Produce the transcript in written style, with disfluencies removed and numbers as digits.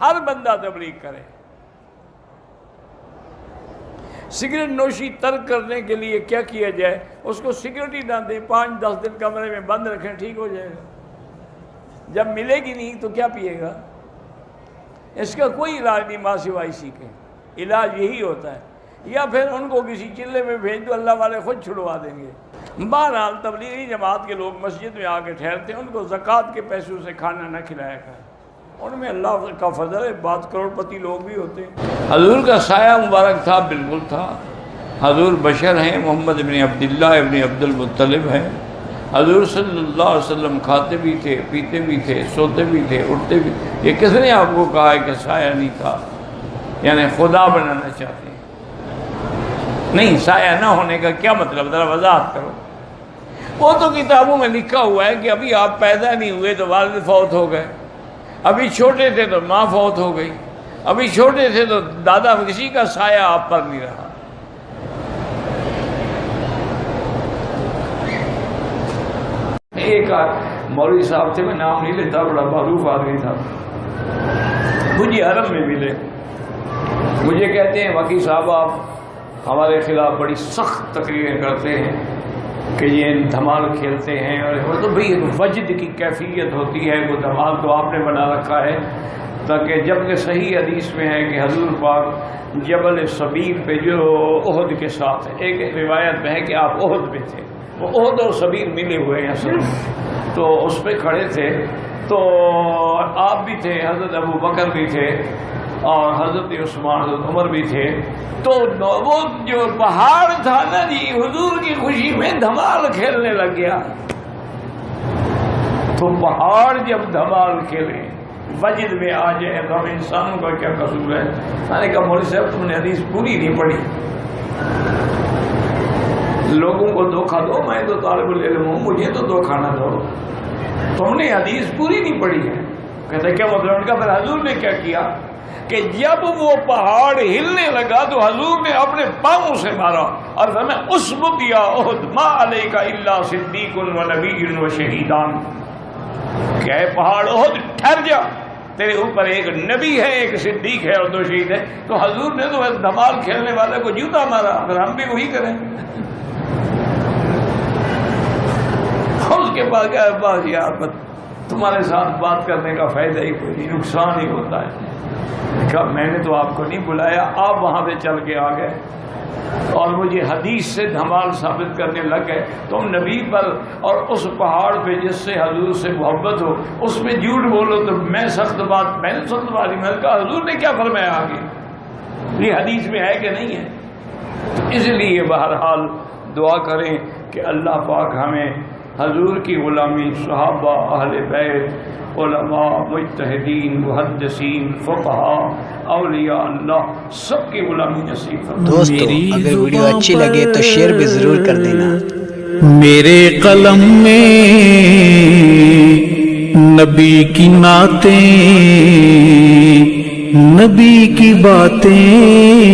ہر بندہ تبلیغ کرے۔ سگریٹ نوشی ترک کرنے کے لیے کیا کیا جائے؟ اس کو سگریٹ ہی نہ دیں، 5-10 دن کمرے میں بند رکھیں، ٹھیک ہو جائے گا۔ جب ملے گی نہیں تو کیا پیے گا؟ اس کا کوئی علاج نہیں ماں سوائے اسی کے، علاج یہی ہوتا ہے، یا پھر ان کو کسی چلے میں بھیج دو، اللہ والے خود چھڑوا دیں گے۔ بہرحال تبلیغی جماعت کے لوگ مسجد میں آ کے ٹھہرتے ہیں، ان کو زکوٰۃ کے پیسوں سے کھانا نہ کھلایا کریں، ان میں اللہ کا فضل ہے، بعض کروڑ پتی لوگ بھی ہوتے ہیں۔ حضور کا سایہ مبارک تھا، بالکل تھا۔ حضور بشر ہیں، محمد ابن عبداللہ ابن عبد المطلب ہیں۔ حضور صلی اللہ علیہ وسلم کھاتے بھی تھے، پیتے بھی تھے، سوتے بھی تھے، اٹھتے بھی تھے۔ یہ کس نے آپ کو کہا ہے کہ سایہ نہیں تھا؟ یعنی خدا بنانا چاہتے ہیں؟ نہیں، سایہ نہ ہونے کا کیا مطلب؟ ذرا وضاحت کرو۔ وہ تو کتابوں میں لکھا ہوا ہے کہ ابھی آپ پیدا نہیں ہوئے تو والد فوت ہو گئے، ابھی چھوٹے تھے تو ماں فوت ہو گئی، ابھی چھوٹے تھے تو دادا، کسی کا سایہ آپ پر نہیں رہا۔ ایک مولوی صاحب تھے، میں نام نہیں لیتا، بڑا معروف آدمی تھا، مجھے حرم میں ملے، مجھے کہتے ہیں وکیل صاحب آپ ہمارے خلاف بڑی سخت تقریریں کرتے ہیں کہ یہ دھمال کھیلتے ہیں، اور وہ تو بھئی وجد کی کیفیت ہوتی ہے، وہ دھمال تو آپ نے بنا رکھا ہے، تاکہ جبکہ صحیح حدیث میں ہے کہ حضور پاک جبل صبیر پہ جو احد کے ساتھ ہے، ایک روایت میں ہے کہ آپ احد میں تھے، وہ احد اور صبیر ملے ہوئے ہیں اصل میں، تو اس پہ کھڑے تھے، تو آپ بھی تھے، حضرت ابو بکر بھی تھے، اور حضرت عثمان، حضرت عمر بھی تھے، تو وہ جو پہاڑ تھا نا جی، حضور کی خوشی میں دھمال کھیلنے لگ گیا۔ تو پہاڑ جب دھمال کھیلے، وجد میں آ جائے، تو ہم انسانوں کا کیا قصور ہے؟ میں نے کہا مولوی صاحب تم نے حدیث پوری نہیں پڑھی، لوگوں کو دھوکہ دو، میں تو طالب العلم ہوں، مجھے تو دھوکہ نہ دو، تم نے حدیث پوری نہیں پڑھی ہے۔ کہتے کیا مطلب؟ ان کا پھر حضور نے کیا کیا کہ جب وہ پہاڑ ہلنے لگا تو حضور نے اپنے پاؤں سے مارا اور فرمایا اسبت یا احد ما علیک الا صدیق و نبی و شہیدان، کہ اے پہاڑ احد ٹھہر جا، تیرے اوپر ایک نبی ہے، ایک صدیق ہے اور 2 شہید ہے۔ تو حضور نے تو دھمال کھیلنے والے کو جوتا مارا، اگر ہم بھی وہی کریں۔ اس کے بعد کیا بات یار، تمہارے ساتھ بات کرنے کا فائدہ ہی کوئی نہیں، نقصان ہی ہوتا ہے۔ کہا میں نے تو آپ کو نہیں بلایا، آپ وہاں پہ چل کے آ گئے اور مجھے حدیث سے دھمال ثابت کرنے لگ گئے۔ تم نبی پر اور اس پہاڑ پہ جس سے حضور سے محبت ہو اس میں جھوٹ بولو تو میں سخت بات، میں نے سخت بات میں نے کہا حضور نے کیا فرمایا آگے، یہ حدیث میں ہے کہ نہیں ہے؟ تو اس لیے بہرحال دعا کریں کہ اللہ پاک ہمیں حضور کی غلامی، صحابہ، اہل بیت، علماء، مجتہدین، محدثین، فقہاء، اولیاء اللہ سب کی غلامی نصیب فرمائے۔ دوستو اگر ویڈیو اچھی لگے تو شیئر بھی ضرور کر دینا۔ میرے قلم میں نبی کی نعتیں، نبی کی باتیں